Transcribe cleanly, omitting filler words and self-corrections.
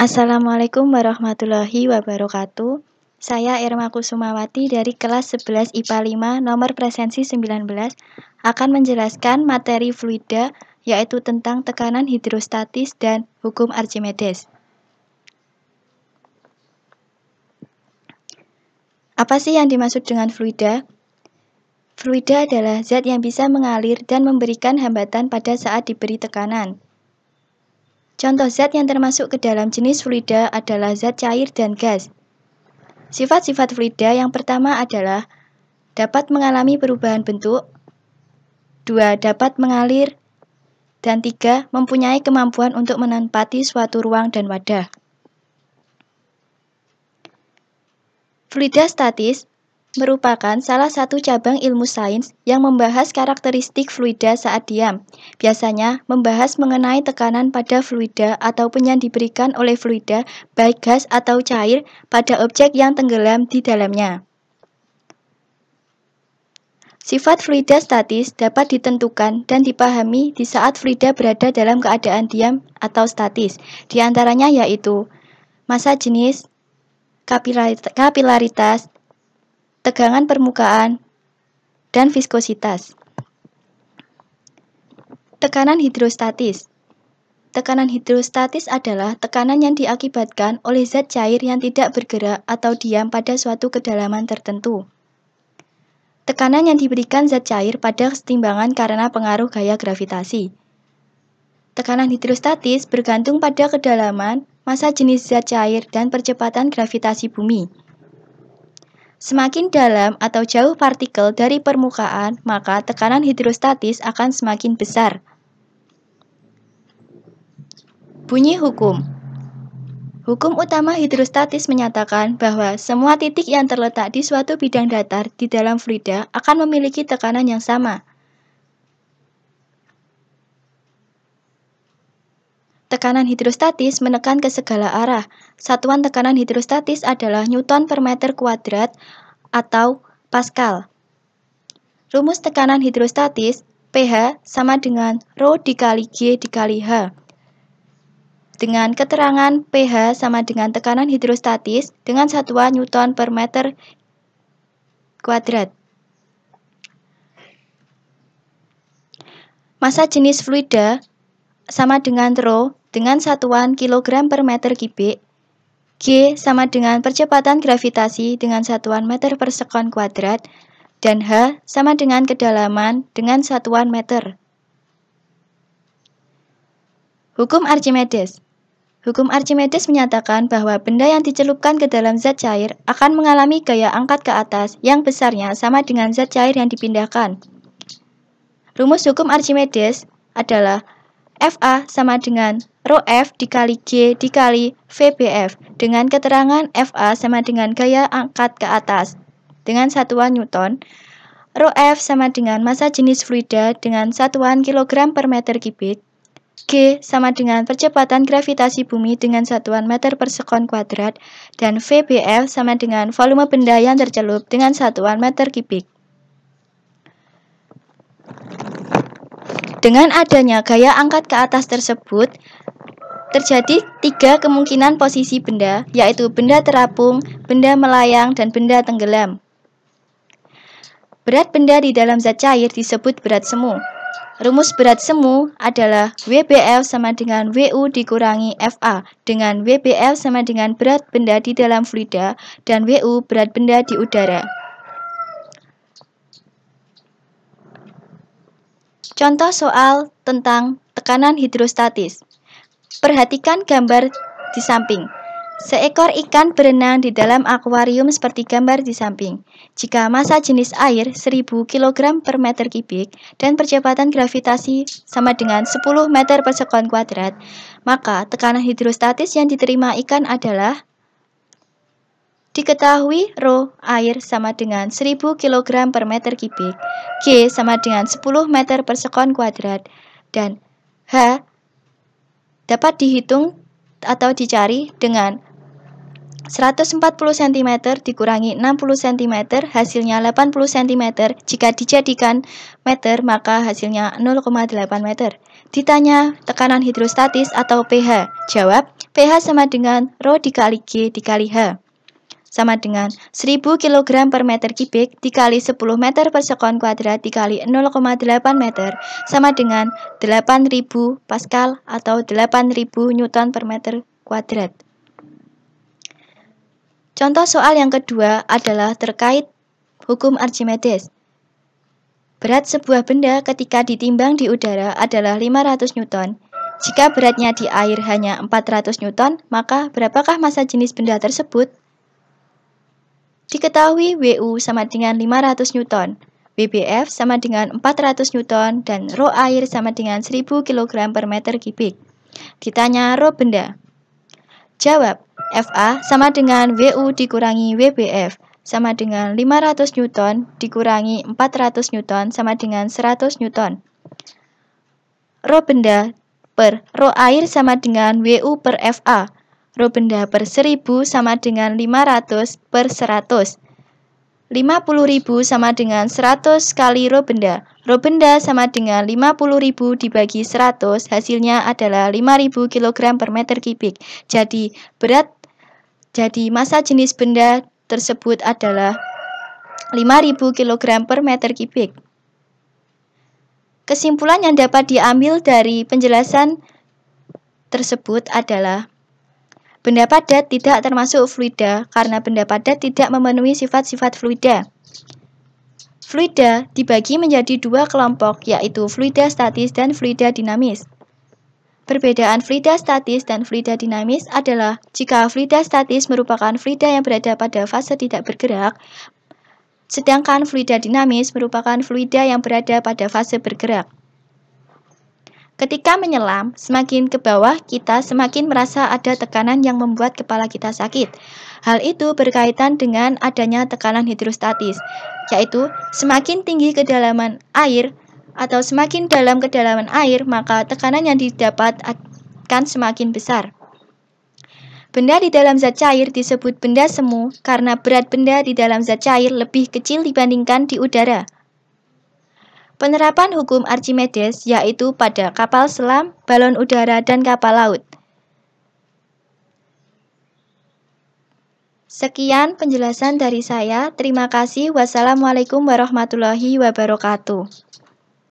Assalamualaikum warahmatullahi wabarakatuh. Saya Irma Kusumawati dari kelas 11 IPA 5 nomor presensi 19 akan menjelaskan materi fluida yaitu tentang tekanan hidrostatis dan hukum Archimedes. Apa sih yang dimaksud dengan fluida? Fluida adalah zat yang bisa mengalir dan memberikan hambatan pada saat diberi tekanan. Contoh zat yang termasuk ke dalam jenis fluida adalah zat cair dan gas. Sifat-sifat fluida yang pertama adalah dapat mengalami perubahan bentuk, 2. Dapat mengalir, dan 3. Mempunyai kemampuan untuk menempati suatu ruang dan wadah. Fluida statis merupakan salah satu cabang ilmu sains yang membahas karakteristik fluida saat diam. Biasanya membahas mengenai tekanan pada fluida ataupun yang diberikan oleh fluida, baik gas atau cair, pada objek yang tenggelam di dalamnya. Sifat fluida statis dapat ditentukan dan dipahami di saat fluida berada dalam keadaan diam atau statis. Di antaranya yaitu massa jenis, kapilaritas, tegangan permukaan, dan viskositas. Tekanan hidrostatis. Tekanan hidrostatis adalah tekanan yang diakibatkan oleh zat cair yang tidak bergerak atau diam pada suatu kedalaman tertentu. Tekanan yang diberikan zat cair pada kesetimbangan karena pengaruh gaya gravitasi. Tekanan hidrostatis bergantung pada kedalaman, massa jenis zat cair, dan percepatan gravitasi bumi. Semakin dalam atau jauh partikel dari permukaan, maka tekanan hidrostatis akan semakin besar. Bunyi hukum. Hukum utama hidrostatis menyatakan bahwa semua titik yang terletak di suatu bidang datar di dalam fluida akan memiliki tekanan yang sama. Tekanan hidrostatis menekan ke segala arah. Satuan tekanan hidrostatis adalah Newton per meter kuadrat atau Pascal. Rumus tekanan hidrostatis, pH sama dengan Rho dikali G dikali H. Dengan keterangan pH sama dengan tekanan hidrostatis dengan satuan Newton per meter kuadrat. Massa jenis fluida sama dengan Rho dengan satuan kilogram per meter kubik, G sama dengan percepatan gravitasi dengan satuan meter per sekon kuadrat, dan H sama dengan kedalaman dengan satuan meter. Hukum Archimedes. Hukum Archimedes menyatakan bahwa benda yang dicelupkan ke dalam zat cair akan mengalami gaya angkat ke atas yang besarnya sama dengan zat cair yang dipindahkan. Rumus hukum Archimedes adalah FA sama dengan Rho F dikali G dikali VBF dengan keterangan FA sama dengan gaya angkat ke atas dengan satuan Newton, Rho F sama dengan massa jenis fluida dengan satuan kilogram per meter kubik, G sama dengan percepatan gravitasi bumi dengan satuan meter per sekon kuadrat, dan VBF sama dengan volume benda yang tercelup dengan satuan meter kubik. Dengan adanya gaya angkat ke atas tersebut, terjadi 3 kemungkinan posisi benda, yaitu benda terapung, benda melayang, dan benda tenggelam. Berat benda di dalam zat cair disebut berat semu. Rumus berat semu adalah WBF sama dengan WU dikurangi FA, dengan WBF sama dengan berat benda di dalam fluida, dan WU berat benda di udara. Contoh soal tentang tekanan hidrostatis. Perhatikan gambar di samping. Seekor ikan berenang di dalam akuarium seperti gambar di samping. Jika massa jenis air 1000 kg per meter kubik dan percepatan gravitasi sama dengan 10 meter per sekon kuadrat, maka tekanan hidrostatis yang diterima ikan adalah diketahui Rho air sama dengan 1000 kg per meter kubik, G sama dengan 10 meter per sekon kuadrat, dan H dapat dihitung atau dicari dengan 140 cm dikurangi 60 cm, hasilnya 80 cm. Jika dijadikan meter, maka hasilnya 0,8 meter. Ditanya tekanan hidrostatis atau pH. Jawab, pH sama dengan Rho dikali G dikali H. Sama dengan 1000 kg per meter kubik dikali 10 meter per sekon kuadrat dikali 0,8 meter sama dengan 8000 Pascal atau 8000 Newton per meter kuadrat. Contoh soal yang kedua adalah terkait hukum Archimedes. Berat sebuah benda ketika ditimbang di udara adalah 500 Newton. Jika beratnya di air hanya 400 Newton, maka berapakah massa jenis benda tersebut? Diketahui WU sama dengan 500 Newton, WBF sama dengan 400 Newton, dan Rho air sama dengan 1000 kg per meter kubik. Ditanya Rho benda. Jawab, FA sama dengan WU dikurangi WBF sama dengan 500 Newton dikurangi 400 Newton sama dengan 100 Newton. Rho benda per Rho air sama dengan WU per FA. Rho benda per 1000 sama dengan 500 per 100. 50.000 sama dengan 100 kali Rho benda. Rho benda sama dengan 50.000 dibagi 100, hasilnya adalah 5.000 kg per meter kubik. Jadi massa jenis benda tersebut adalah 5.000 kg per meter kubik. Kesimpulan yang dapat diambil dari penjelasan tersebut adalah benda padat tidak termasuk fluida karena benda padat tidak memenuhi sifat-sifat fluida. Fluida dibagi menjadi dua kelompok, yaitu fluida statis dan fluida dinamis. Perbedaan fluida statis dan fluida dinamis adalah jika fluida statis merupakan fluida yang berada pada fase tidak bergerak, sedangkan fluida dinamis merupakan fluida yang berada pada fase bergerak. Ketika menyelam, semakin ke bawah kita semakin merasa ada tekanan yang membuat kepala kita sakit. Hal itu berkaitan dengan adanya tekanan hidrostatis, yaitu semakin tinggi kedalaman air atau semakin dalam kedalaman air, maka tekanan yang didapat akan semakin besar. Benda di dalam zat cair disebut benda semu karena berat benda di dalam zat cair lebih kecil dibandingkan di udara. Penerapan hukum Archimedes yaitu pada kapal selam, balon udara, dan kapal laut. Sekian penjelasan dari saya. Terima kasih. Wassalamualaikum warahmatullahi wabarakatuh.